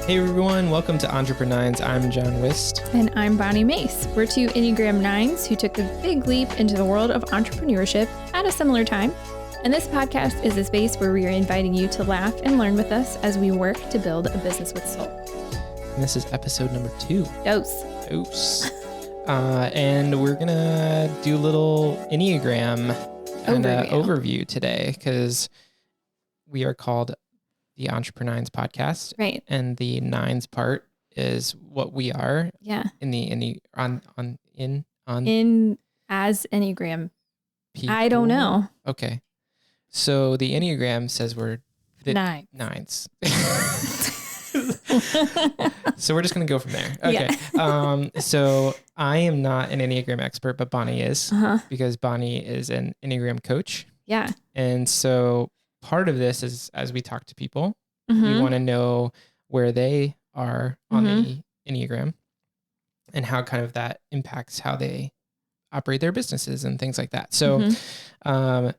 Hey everyone, welcome to EntrepreNINES. I'm John Wist. And I'm Bonni Mace. We're two Enneagram 9s who took a big leap into the world of entrepreneurship at a similar time. And this podcast is a space where we are inviting you to laugh and learn with us as we work to build a business with soul. And this is episode number 2. Dose. And we're going to do a little Enneagram overview today because we are called the EntrepreNINES podcast. Right. And the nines part is what we are. Yeah. In as Enneagram. People. I don't know. Okay. So the Enneagram says we're nines. So we're just going to go from there. Okay. Yeah. So I am not an Enneagram expert, but Bonni is because Bonni is an Enneagram coach. Yeah. And so part of this is as we talk to people, we want to know where they are on the Enneagram and how kind of that impacts how they operate their businesses and things like that. So, you're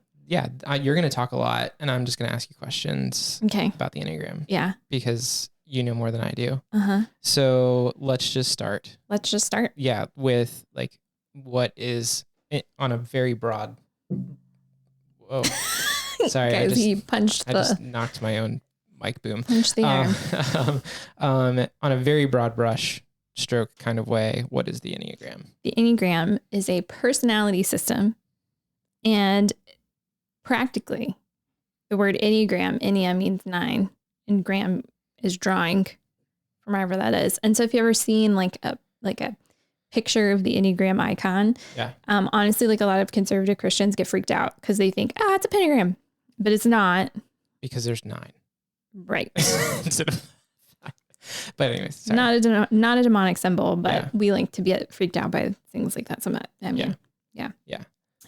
going to talk a lot and I'm just going to ask you questions about the Enneagram. Yeah. Because you know more than I do. So let's just start. Yeah. With like, what is it on a very broad, whoa, sorry. Guys, he punched I just knocked my own mic boom. Punch the arm. On a very broad brush stroke kind of way, what is the Enneagram? The Enneagram is a personality system, and practically the word Enneagram, Ennea means 9 and gram is drawing from wherever that is. And so if you ever seen like a picture of the Enneagram icon, honestly, like a lot of conservative Christians get freaked out because they think, it's a pentagram, but it's not. Because there's 9. Right. But anyways, sorry. Not a demonic symbol, but we like to get freaked out by things like that. So yeah.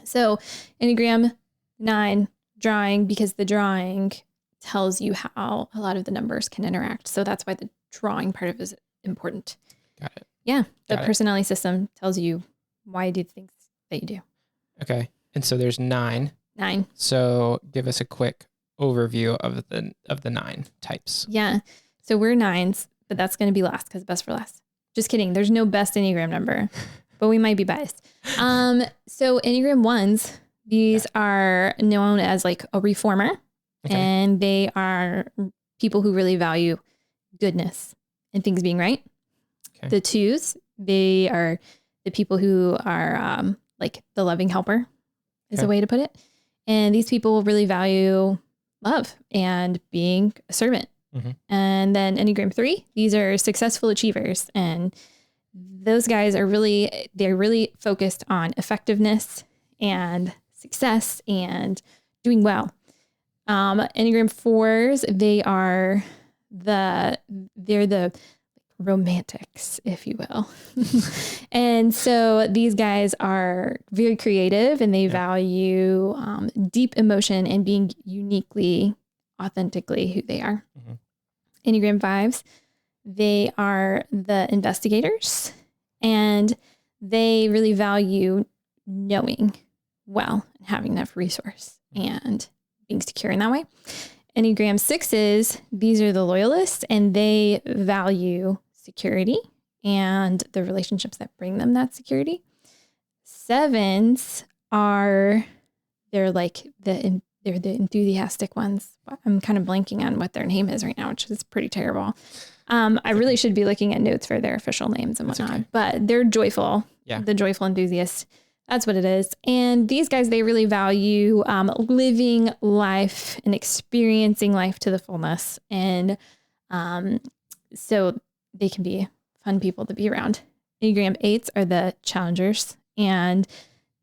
So Enneagram 9 drawing, because the drawing tells you how a lot of the numbers can interact. So that's why the drawing part of it is important. Got it. Yeah. The personality system tells you why you do things that you do. Okay. And so there's 9. 9. So give us a quick overview of the 9 types. Yeah. So we're 9s, but that's going to be last because best for last. Just kidding. There's no best Enneagram number, but we might be biased. So Enneagram 1s, these are known as like a reformer, and they are people who really value goodness and things being right. Okay. The 2s, they are the people who are like the loving helper is a way to put it. And these people really value love and being a servant. And then Enneagram 3, these are successful achievers. And those guys are they're really focused on effectiveness and success and doing well. Enneagram 4s, they're the romantics, if you will. And so these guys are very creative and they value deep emotion and being uniquely, authentically who they are. Enneagram 5s, they are the investigators and they really value knowing well and having enough resource and being secure in that way. Enneagram 6s, these are the loyalists and they value security and the relationships that bring them that security. 7s they're the enthusiastic ones. I'm kind of blanking on what their name is right now, which is pretty terrible. I really should be looking at notes for their official names and whatnot, but they're joyful. Yeah. The joyful enthusiasts. That's what it is. And these guys, they really value living life and experiencing life to the fullness. And so they can be fun people to be around. Enneagram 8s are the challengers. And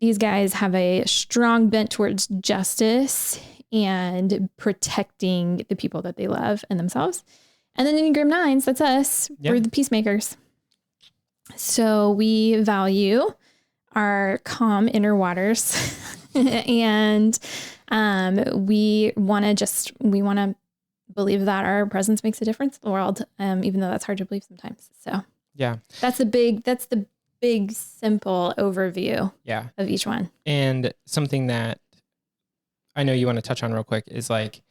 these guys have a strong bent towards justice and protecting the people that they love and themselves. And then Enneagram 9s, that's us. Yeah. We're the peacemakers. So we value our calm inner waters and we want to believe that our presence makes a difference in the world, even though that's hard to believe sometimes. So that's the big simple overview of each one. And something that I know you want to touch on real quick is like,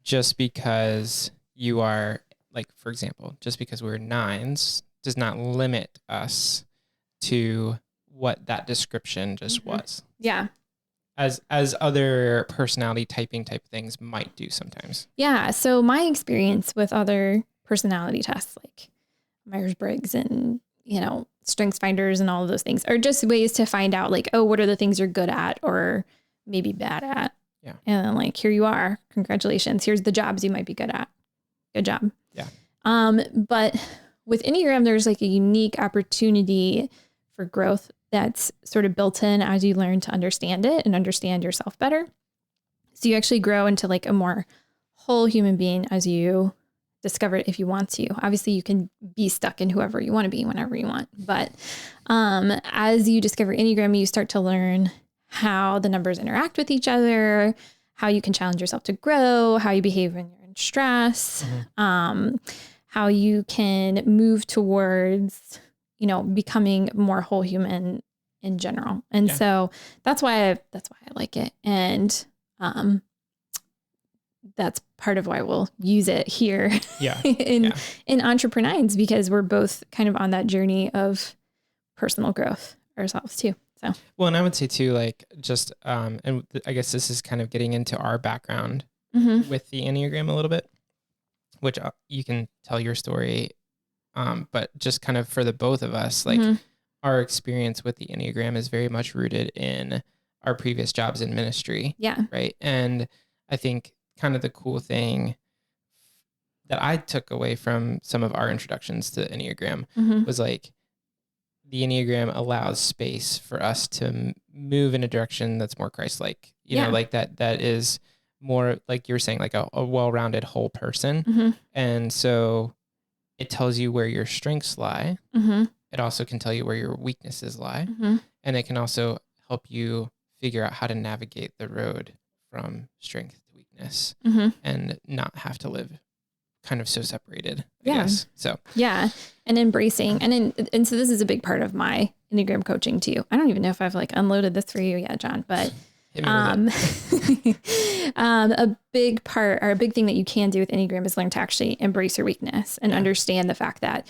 just because you are like, for example, just because we're nines does not limit us to what that description just was. Yeah. As other personality typing type things might do sometimes. Yeah. So my experience with other personality tests like Myers-Briggs and, Strengths Finders and all of those things are just ways to find out like, oh, what are the things you're good at or maybe bad at? Yeah. And then like, here you are. Congratulations. Here's the jobs you might be good at. Good job. Yeah. But with Enneagram, there's like a unique opportunity for growth that's sort of built in as you learn to understand it and understand yourself better. So you actually grow into like a more whole human being as you discover it if you want to. Obviously, you can be stuck in whoever you want to be whenever you want. But as you discover Enneagram, you start to learn how the numbers interact with each other, how you can challenge yourself to grow, how you behave when you're in stress, how you can move towards, becoming more whole human in general. And so that's why I like it. And that's part of why we'll use it here in EntrepreNINES, because we're both kind of on that journey of personal growth ourselves too. So, well, and I would say too, like just, and I guess this is kind of getting into our background with the Enneagram a little bit, which you can tell your story. But just kind of for the both of us, like our experience with the Enneagram is very much rooted in our previous jobs in ministry. Yeah. Right. And I think kind of the cool thing that I took away from some of our introductions to the Enneagram was like the Enneagram allows space for us to move in a direction that's more Christ-like, you know, like that is more like you're saying, like a well-rounded whole person. And so it tells you where your strengths lie. It also can tell you where your weaknesses lie. And it can also help you figure out how to navigate the road from strength to weakness and not have to live kind of so separated, I guess. So, and embracing. And so this is a big part of my Enneagram coaching too. I don't even know if I've like unloaded this for you yet, John, but a big part or a big thing that you can do with Enneagram is learn to actually embrace your weakness and understand the fact that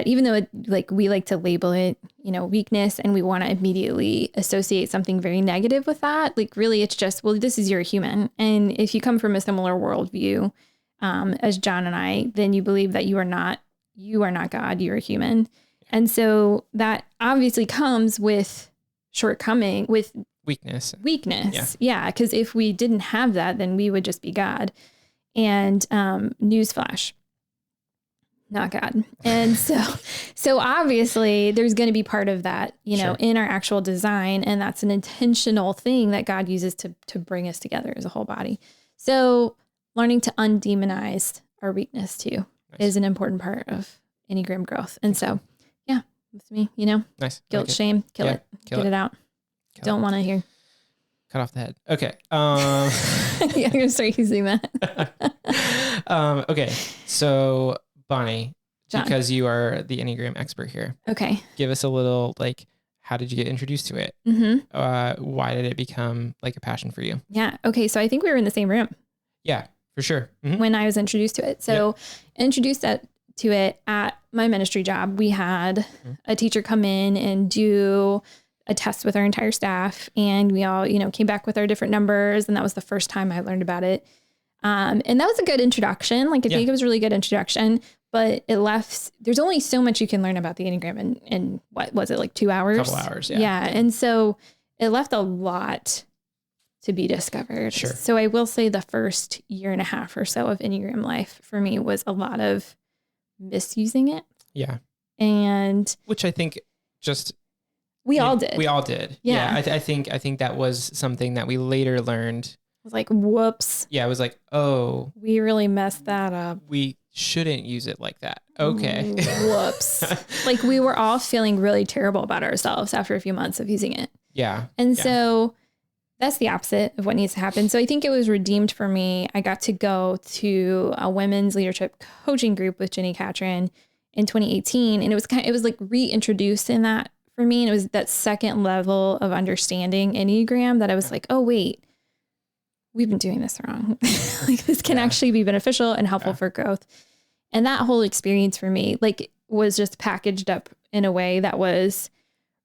even though we like to label it, weakness, and we want to immediately associate something very negative with that, like really it's just, well, this is, you're a human. And if you come from a similar worldview, as John and I, then you believe that you are not God, you're a human. And so that obviously comes with shortcoming, with weakness. Yeah. Cause if we didn't have that, then we would just be God. And, newsflash, not God. And so obviously there's going to be part of that, in our actual design. And that's an intentional thing that God uses to bring us together as a whole body. So learning to undemonize our weakness too is an important part of Enneagram growth. And so, with me, nice. Guilt, shame, kill it, get it out. Don't want to hear. Cut off the head. Okay. I'm going to start using that. Okay. So Bonni, John, because you are the Enneagram expert here. Okay. Give us a little, like, how did you get introduced to it? Why did it become like a passion for you? Yeah. Okay. So I think we were in the same room. Yeah, for sure. When I was introduced to it. So introduced to it at my ministry job, we had a teacher come in and do a test with our entire staff, and we all, came back with our different numbers. And that was the first time I learned about it. And that was a good introduction. Like, I think it was a really good introduction, but there's only so much you can learn about the Enneagram in what was it, like 2 hours? Couple hours. Yeah. Yeah. And so it left a lot to be discovered. Sure. So I will say the first year and a half or so of Enneagram life for me was a lot of misusing it. Yeah. And which I think just we all did. Yeah. I think that was something that we later learned. I was like, whoops. Yeah. It was like, oh, we really messed that up. We shouldn't use it like that. Okay. Whoops. Like, we were all feeling really terrible about ourselves after a few months of using it. Yeah. And so that's the opposite of what needs to happen. So I think it was redeemed for me. I got to go to a women's leadership coaching group with Jenny Catron in 2018. And it was like reintroduced in that for me. And it was that second level of understanding Enneagram that I was like, oh, wait, we've been doing this wrong. Like, this can actually be beneficial and helpful for growth. And that whole experience for me, like, was just packaged up in a way that was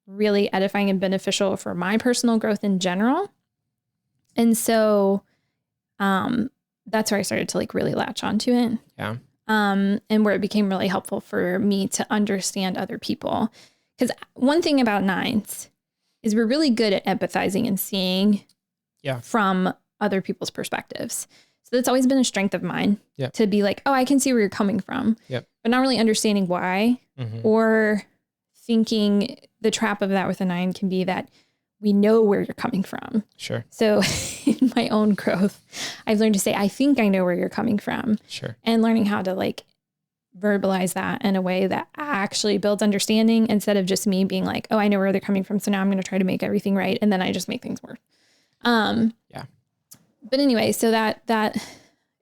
really edifying and beneficial for my personal growth in general. And so, that's where I started to like really latch onto it. Yeah. And where it became really helpful for me to understand other people. Because one thing about nines is we're really good at empathizing and seeing from other people's perspectives. So that's always been a strength of mine to be like, oh, I can see where you're coming from, but not really understanding why, or thinking the trap of that with a 9 can be that we know where you're coming from. Sure. So in my own growth, I've learned to say, I think I know where you're coming from. Sure. And learning how to like verbalize that in a way that actually builds understanding instead of just me being like, oh, I know where they're coming from. So now I'm going to try to make everything right. And then I just make things worse. But anyway, so that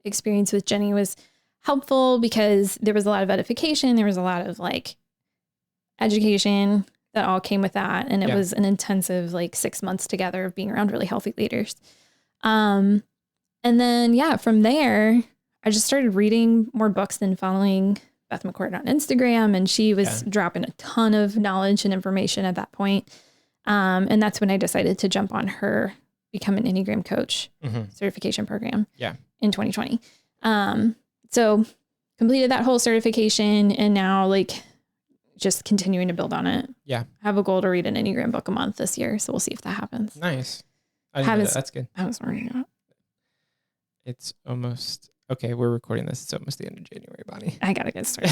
experience with Jenny was helpful because there was a lot of edification. There was a lot of like education that all came with that. And it was an intensive like 6 months together of being around really healthy leaders. And then, from there, I just started reading more books and following Beth McCord on Instagram. And she was dropping a ton of knowledge and information at that point. And that's when I decided to jump on her Become an Enneagram Coach certification program in 2020. So completed that whole certification and now like just continuing to build on it. Yeah. I have a goal to read an Enneagram book a month this year. So we'll see if that happens. Nice. I didn't know that. That's good. I was wondering about. It's almost, okay, we're recording this. It's almost the end of January, Bonni. I got to get started.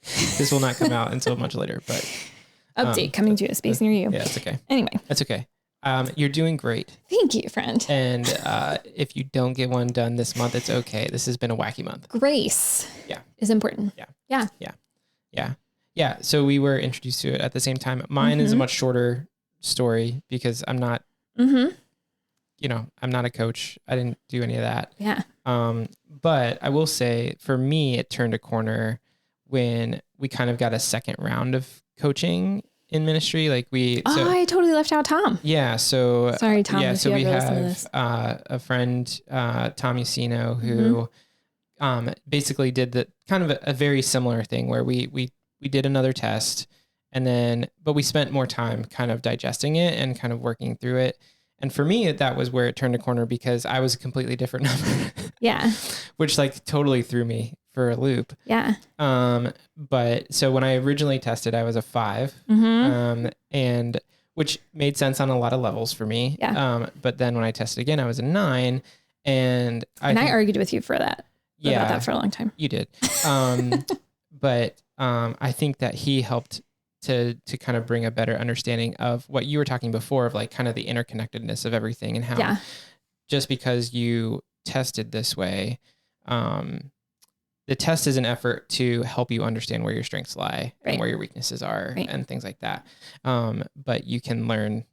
This will not come out until much later, but. Update coming to a space near you. Yeah, it's okay. Anyway. That's okay. You're doing great. Thank you, friend. And if you don't get one done this month, it's okay. This has been a wacky month. Grace is important. Yeah. So we were introduced to it at the same time. Mine is a much shorter story because I'm not, I'm not a coach. I didn't do any of that. Yeah. But I will say for me, it turned a corner when we kind of got a second round of coaching in ministry. Like I totally left out Tom. Yeah. So sorry, Tom. Yeah. So we have a friend, Tom Usino, who basically did the kind of a very similar thing where we did another test but we spent more time kind of digesting it and kind of working through it. And for me, that was where it turned a corner because I was a completely different number. Yeah. Which like totally threw me for a loop. Yeah. But so when I originally tested, I was a 5, and which made sense on a lot of levels for me. Yeah. But then when I tested again, I was a 9, and I argued with you for that. Yeah. About that for a long time. You did. But I think that he helped to kind of bring a better understanding of what you were talking before of like kind of the interconnectedness of everything and how just because you tested this way, the test is an effort to help you understand where your strengths lie and where your weaknesses are and things like that. But you can learn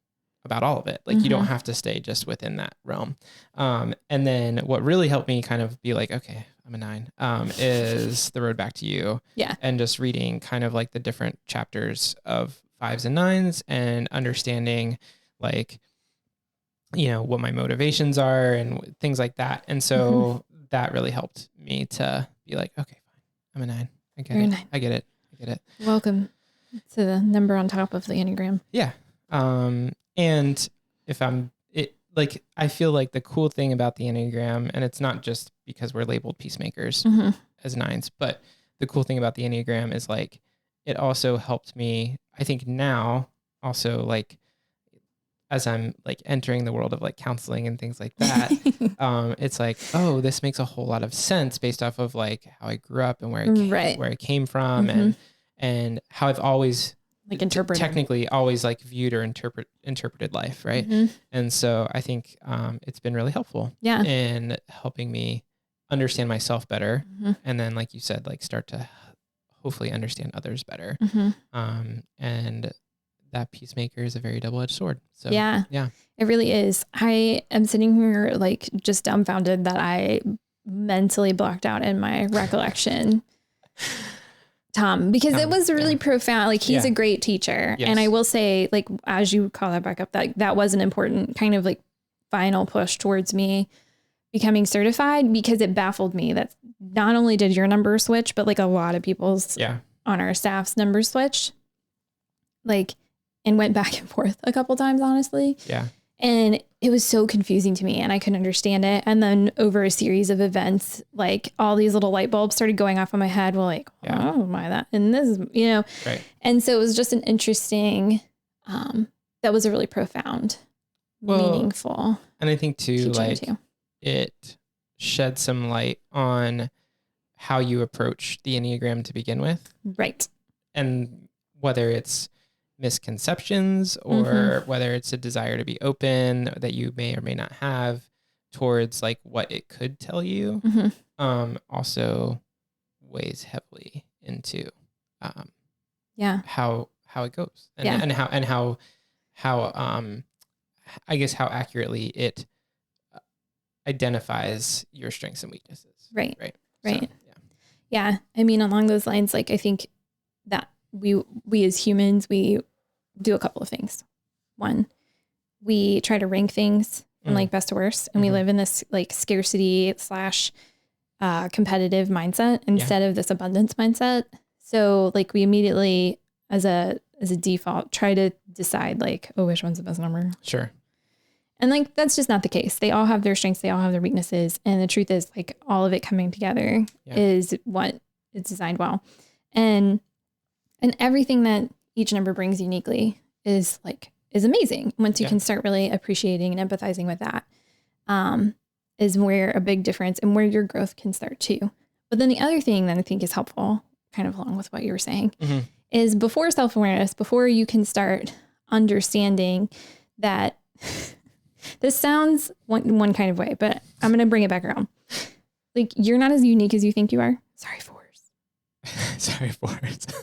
about all of it. Like you don't have to stay just within that realm. And then what really helped me kind of be like, okay, I'm a 9, is The Road Back to You. Yeah. And just reading kind of like the different chapters of 5s and 9s and understanding like, what my motivations are and things like that. And so that really helped me to be like, okay, fine. I'm a 9. I get it. I get it. Welcome to the number on top of the Enneagram. Yeah. And if I feel like the cool thing about the Enneagram, and it's not just because we're labeled peacemakers as 9s, but the cool thing about the Enneagram is like, it also helped me, I think now also like, as I'm like entering the world of like counseling and things like that, it's like, oh, this makes a whole lot of sense based off of like how I grew up and where I came from and how I've always technically always like viewed or interpreted life. Right. And so I think it's been really helpful in helping me understand myself better. And then, like you said, like start to hopefully understand others better. And that peacemaker is a very double-edged sword. So yeah, it really is. I am sitting here like just dumbfounded that I mentally blocked out in my recollection, Tom, because it was really profound. Like he's a great teacher. Yes. And I will say, like, as you call that back up, that was an important kind of like final push towards me becoming certified, because it baffled me that not only did your number switch, but like a lot of people's on our staff's numbers switched, like, and went back and forth a couple times, honestly. Yeah. And it was so confusing to me and I couldn't understand it. And then over a series of events, like all these little light bulbs started going off in my head. Well, like, oh my, that, and this is, you know, right. And so it was just an interesting, that was a really profound, meaningful. And I think too, like it shed some light on how you approach the Enneagram to begin with. Right. And whether it's misconceptions or whether it's a desire to be open that you may or may not have towards like what it could tell you, also weighs heavily into how it goes and how I guess how accurately it identifies your strengths and weaknesses. Right. So, yeah. I mean, along those lines, like I think that we as humans, we do a couple of things. One, we try to rank things from like best to worst, and we live in this like scarcity / competitive mindset instead of this abundance mindset. So like we immediately as a default try to decide like, oh, which one's the best number? Sure. And like, that's just not the case. They all have their strengths. They all have their weaknesses. And the truth is like all of it coming together is what is designed well. And everything that each number brings uniquely is amazing. Once you can start really appreciating and empathizing with that, is where a big difference and where your growth can start too. But then the other thing that I think is helpful, kind of along with what you were saying, is before self-awareness, before you can start understanding that this sounds one kind of way, but I'm going to bring it back around. Like you're not as unique as you think you are. Sorry, Forrest. Sorry, Forrest.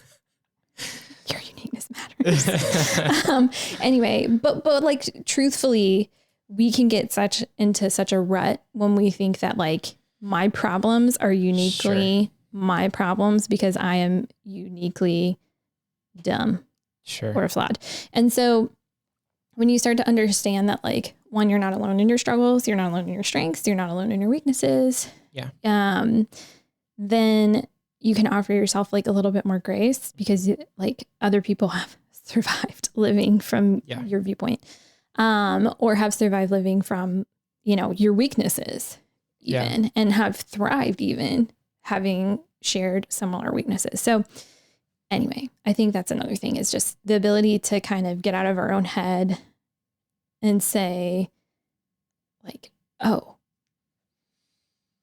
Your uniqueness matters. Anyway, but like truthfully, we can get into such a rut when we think that like my problems are uniquely my problems because I am uniquely dumb or flawed. And so when you start to understand that like, one, you're not alone in your struggles, you're not alone in your strengths, you're not alone in your weaknesses. Then you can offer yourself like a little bit more grace because like other people have survived living from your viewpoint, or have survived living from, you know, your weaknesses even, and have thrived even having shared similar weaknesses. So anyway, I think that's another thing is just the ability to kind of get out of our own head and say like, oh,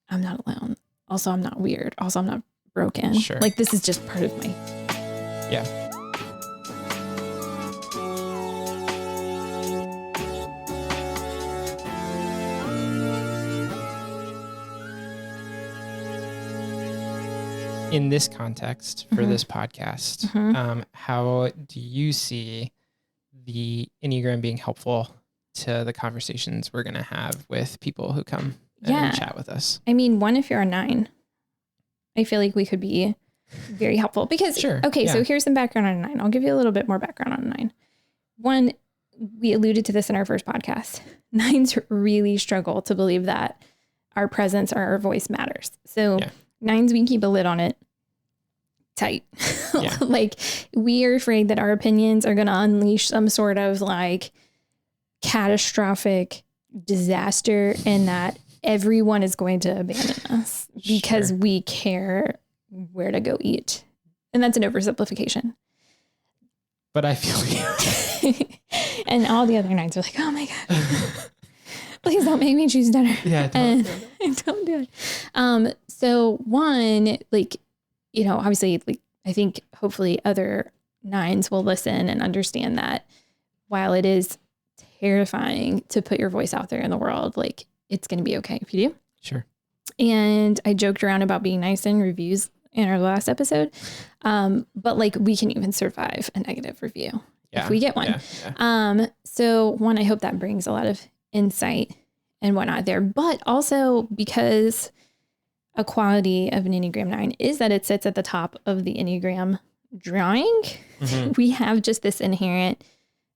I'm not alone. Also, I'm not weird. Also, I'm not broken. Like this is just part of me. In this context for this podcast, how do you see the Enneagram being helpful to the conversations we're going to have with people who come and chat with us? I mean, one, if you're a 9, I feel like we could be very helpful because, so here's some background on a 9. I'll give you a little bit more background on a 9. One, we alluded to this in our first podcast. 9s really struggle to believe that our presence or our voice matters. So 9s, we keep a lid on it tight. Like we are afraid that our opinions are going to unleash some sort of like catastrophic disaster and that everyone is going to abandon us because we care where to go eat. And that's an oversimplification. But I feel you. And all the other 9s are like, oh my God, please don't make me choose dinner. Don't do it. So one, like, you know, obviously, like, I think hopefully other 9s will listen and understand that while it is terrifying to put your voice out there in the world, like it's going to be okay if you do. Sure. And I joked around about being nice in reviews in our last episode. But like we can even survive a negative review if we get one. So one, I hope that brings a lot of insight and whatnot there, but also because a quality of an Enneagram 9 is that it sits at the top of the Enneagram drawing. We have just this inherent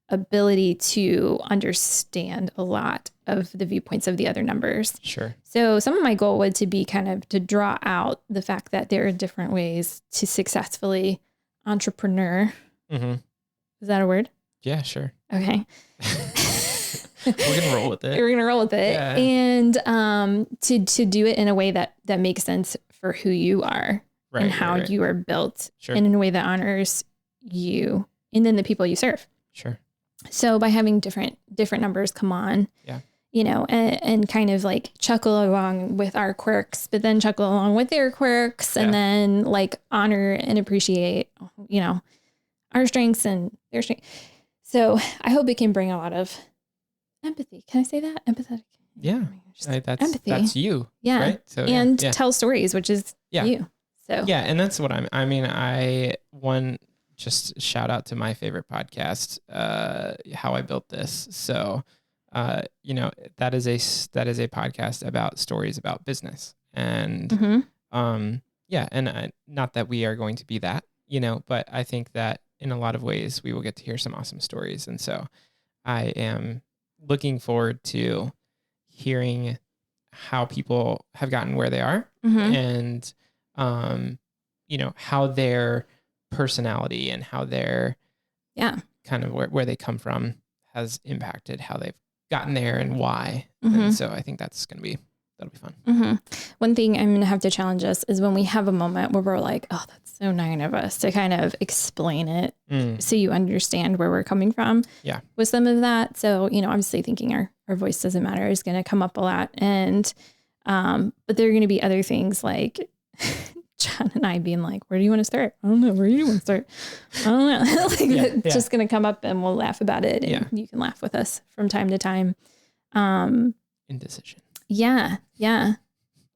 ability to understand a lot of the viewpoints of the other numbers. Sure. So some of my goal would to be kind of to draw out the fact that there are different ways to successfully entrepreneur. Mm-hmm. Is that a word? Yeah, sure. Okay. We're going to roll with it. We're going to roll with it. Yeah. And to do it in a way that makes sense for who you are and how you are built, and in a way that honors you and then the people you serve. Sure. So by having different numbers come on, yeah, you know, and kind of like chuckle along with our quirks, but then chuckle along with their quirks, and then like honor and appreciate, you know, our strengths and their strengths. So I hope it can bring a lot of empathy. Can I say that? Empathetic. Yeah. That's empathy. That's you. Yeah. Right? So, and tell stories, which is you. So yeah. And that's what just shout out to my favorite podcast, How I Built This. So, you know, that is a podcast about stories about business, and, and not that we are going to be that, you know, but I think that in a lot of ways we will get to hear some awesome stories. And so I am looking forward to hearing how people have gotten where they are, and, you know, how their personality and how their kind of where they come from has impacted how they've gotten there and why. And so I think that'll be fun. One thing I'm going to have to challenge us is when we have a moment where we're like, oh, that's so nine of us, to kind of explain it so you understand where we're coming from with some of that. So, you know, obviously thinking our voice doesn't matter is going to come up a lot. And, but there are going to be other things like John and I being like, where do you want to start? I don't know. Where do you want to start? I don't know. It's just going to come up and we'll laugh about it. And you can laugh with us from time to time. Indecision. Yeah. Yeah.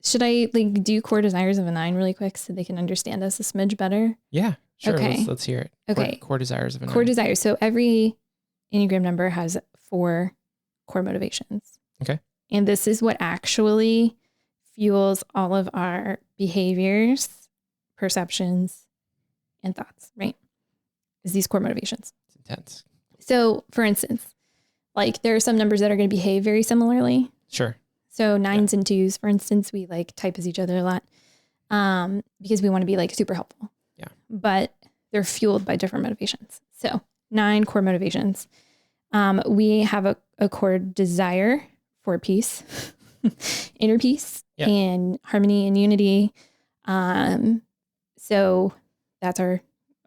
Should I like do core desires of a 9 really quick so they can understand us a smidge better? Yeah, sure. Okay. Let's hear it. Okay. Core desires of a 9. Core desires. So every Enneagram number has 4 core motivations. Okay. And this is what actually fuels all of our behaviors, perceptions, and thoughts, right? Is these core motivations. It's intense. So for instance, like there are some numbers that are going to behave very similarly. Sure. So 9s and 2s, for instance, we like type as each other a lot because we want to be like super helpful. Yeah. But they're fueled by different motivations. So 9 core motivations. We have a core desire for peace, inner peace, and harmony and unity. So that's a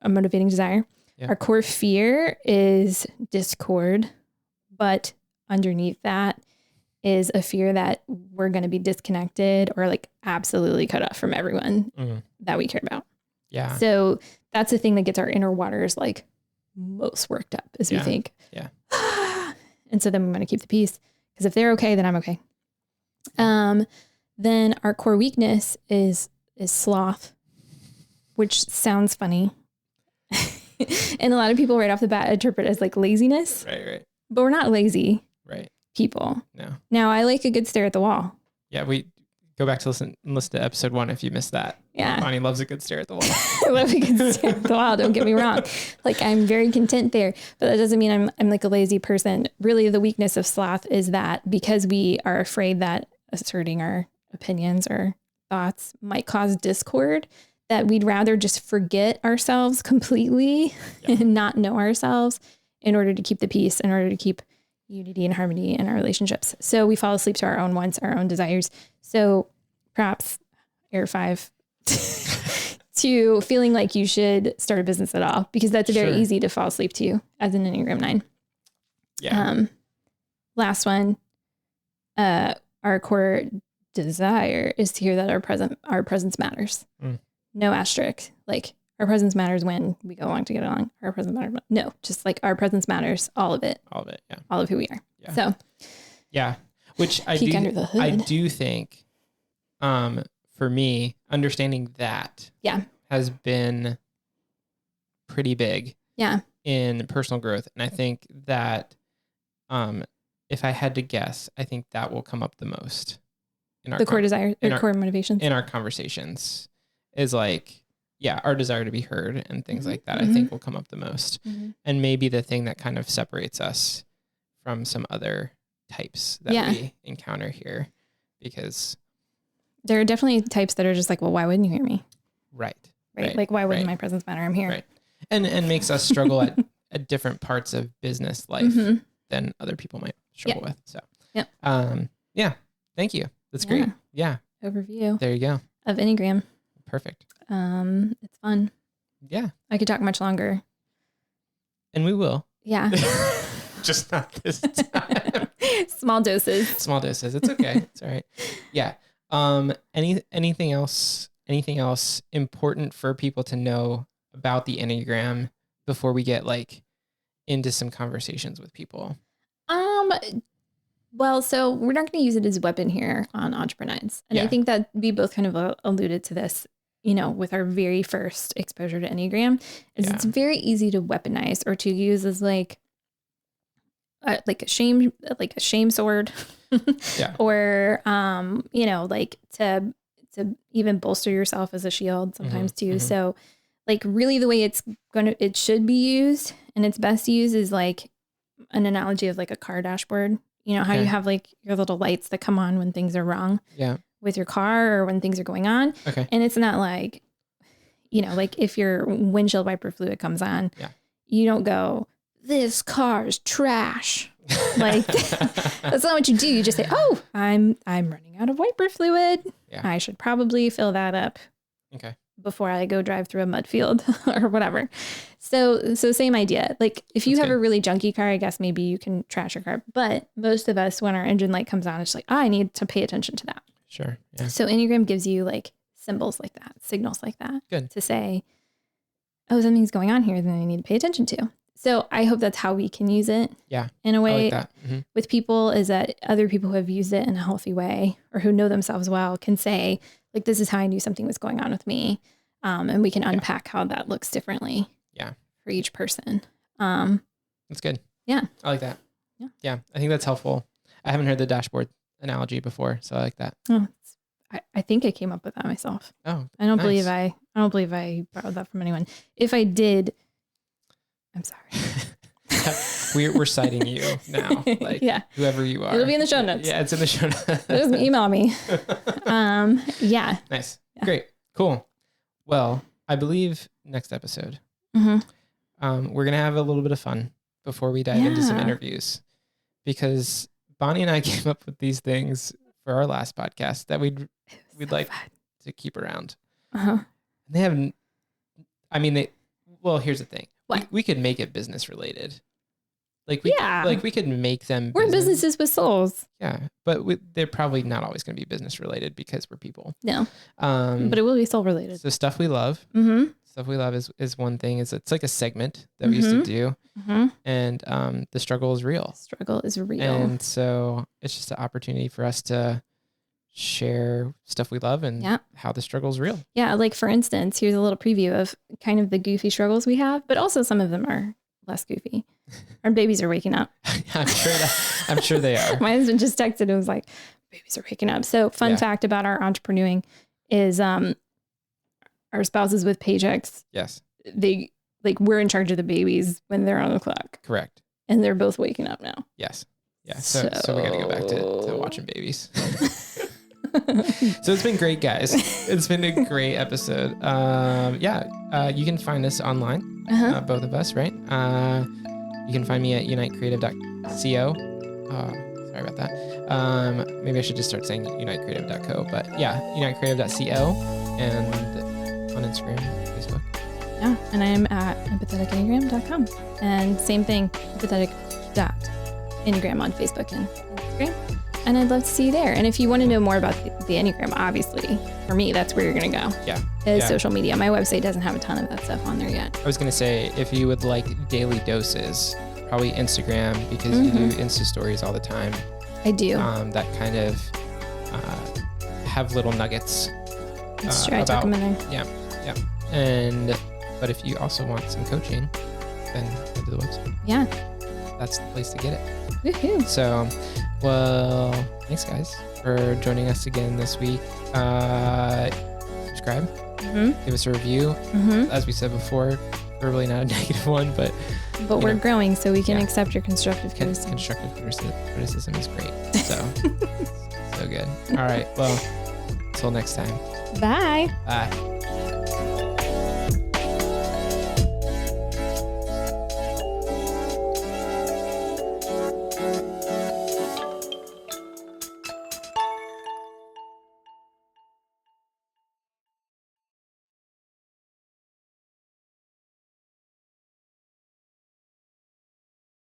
motivating desire. Yeah. Our core fear is discord, but underneath that is a fear that we're going to be disconnected or like absolutely cut off from everyone that we care about. Yeah. So that's the thing that gets our inner waters like most worked up as we think. Yeah. And so then we want to keep the peace because if they're okay, then I'm okay. Then our core weakness is sloth, which sounds funny. And a lot of people right off the bat interpret it as like laziness. Right. But we're not lazy. Right. People. No. Now I like a good stare at the wall. Yeah, we go back to listen to episode 1 if you missed that. Yeah. Bonnie loves a good stare at the wall. I love a good stare at the wall. Don't get me wrong. Like I'm very content there, but that doesn't mean I'm like a lazy person. Really the weakness of sloth is that because we are afraid that asserting our opinions or thoughts might cause discord, that we'd rather just forget ourselves completely and not know ourselves in order to keep the peace, in order to keep unity and harmony in our relationships. So we fall asleep to our own wants, our own desires. So perhaps Air 5 to feeling like you should start a business at all, because that's very easy to fall asleep to as an Enneagram 9. Yeah. Last one, our core desire is to hear that our presence matters. No asterisk. Like our presence matters when we go along to get along. Our presence matters. No, just like our presence matters. All of it. All of it. Yeah. All of who we are. Yeah. So. Yeah. Which I do think, for me, understanding that has been pretty big. Yeah. In personal growth. And I think that, if I had to guess, I think that will come up the most in our core desire or core motivations in our conversations is like, our desire to be heard and things like that, I Mm-hmm. think will come up the most. Mm-hmm. And maybe the thing that kind of separates us from some other types that we encounter here, because there are definitely types that are just like, well, why wouldn't you hear me? Right. Like, why wouldn't my presence matter? I'm here. Right. And makes us struggle at different parts of business life Mm-hmm. than other people might struggle with. So, thank you. That's great. Yeah. Overview There you go. of Enneagram. Perfect. It's fun. Yeah. I could talk much longer. And we will. Yeah. Just not this time. Small doses. Small doses. It's okay. It's all right. Yeah. Anything else important for people to know about the Enneagram before we get like into some conversations with people? Well, so we're not going to use it as a weapon here on EntrepreNINES. And I think that we both kind of alluded to this, with our very first exposure to Enneagram, is it's very easy to weaponize or to use as like a shame sword, or like to even bolster yourself as a shield sometimes too. Mm-hmm. So like really the way it should be used and it's best used is like an analogy of like a car dashboard. How you have like your little lights that come on when things are wrong with your car or when things are going on. Okay. And it's not like, like if your windshield wiper fluid comes on, you don't go, this car's trash. Like that's not what you do. You just say, oh, I'm running out of wiper fluid. Yeah. I should probably fill that up. Okay. Before I go drive through a mud field or whatever. So same idea. Like if you have a really junky car, I guess maybe you can trash your car. But most of us, when our engine light comes on, it's like, I need to pay attention to that. Sure. Yeah. So Enneagram gives you like symbols like that, signals like that. Good. To say, oh, something's going on here that I need to pay attention to. So I hope that's how we can use it. Yeah. In a way with people, is that other people who have used it in a healthy way or who know themselves well can say, like, this is how I knew something was going on with me. And we can unpack how that looks differently. Yeah. For each person. That's good. Yeah. I like that. Yeah. Yeah. I think that's helpful. I haven't heard the dashboard analogy before, so I like that. Oh, I think I came up with that myself. Oh, I don't believe I borrowed that from anyone. If I did, I'm sorry. We're citing you now. Like whoever you are. It'll be in the show notes. Yeah, it's in the show notes. Just email me. Yeah. Nice. Yeah. Great. Cool. Well, I believe next episode, we're going to have a little bit of fun before we dive into some interviews, because Bonni and I came up with these things for our last podcast that we'd like to keep around. They haven't, here's the thing. We could make it business related. Like we could make them. We're businesses with souls. Yeah, but they're probably not always going to be business related because we're people. No, but it will be soul related. So stuff we love. Mm-hmm. Stuff we love is one thing. It's like a segment that we used to do, and the struggle is real. Struggle is real, and so it's just an opportunity for us to share stuff we love and how the struggle is real. Yeah, like for instance, here's a little preview of kind of the goofy struggles we have, but also some of them are less goofy. Our babies are waking up. I'm sure they are. My husband just texted and was like, babies are waking up. So fun fact about our entrepreneuring is our spouses with paychecks. Yes. We're in charge of the babies when they're on the clock. Correct. And they're both waking up now. Yes. Yeah. So we got to go back to watching babies. So it's been great, guys. It's been a great episode. You can find us online, both of us, right? You can find me at unitecreative.co. Sorry about that. Maybe I should just start saying unitecreative.co, but unitecreative.co, and on Instagram, Facebook. Yeah, and I'm at empatheticenneagram.com. And same thing, empathetic.enneagram on Facebook and Instagram. And I'd love to see you there. And if you want to know more about the Enneagram, obviously, for me, that's where you're going to go. Yeah. Social media. My website doesn't have a ton of that stuff on there yet. I was going to say, if you would like daily doses, probably Instagram, because you do Insta stories all the time. I do. That kind of have little nuggets. That's true. I took them in there. Yeah. But if you also want some coaching, then go to the website. Yeah. That's the place to get it. Woohoo. So, well, thanks guys for joining us again this week. Subscribe. Give us a review. As we said before, probably not a negative one, but we're growing, so we can accept your constructive criticism. Constructive criticism is great. So, so good. All right. Well, until next time. Bye. Bye.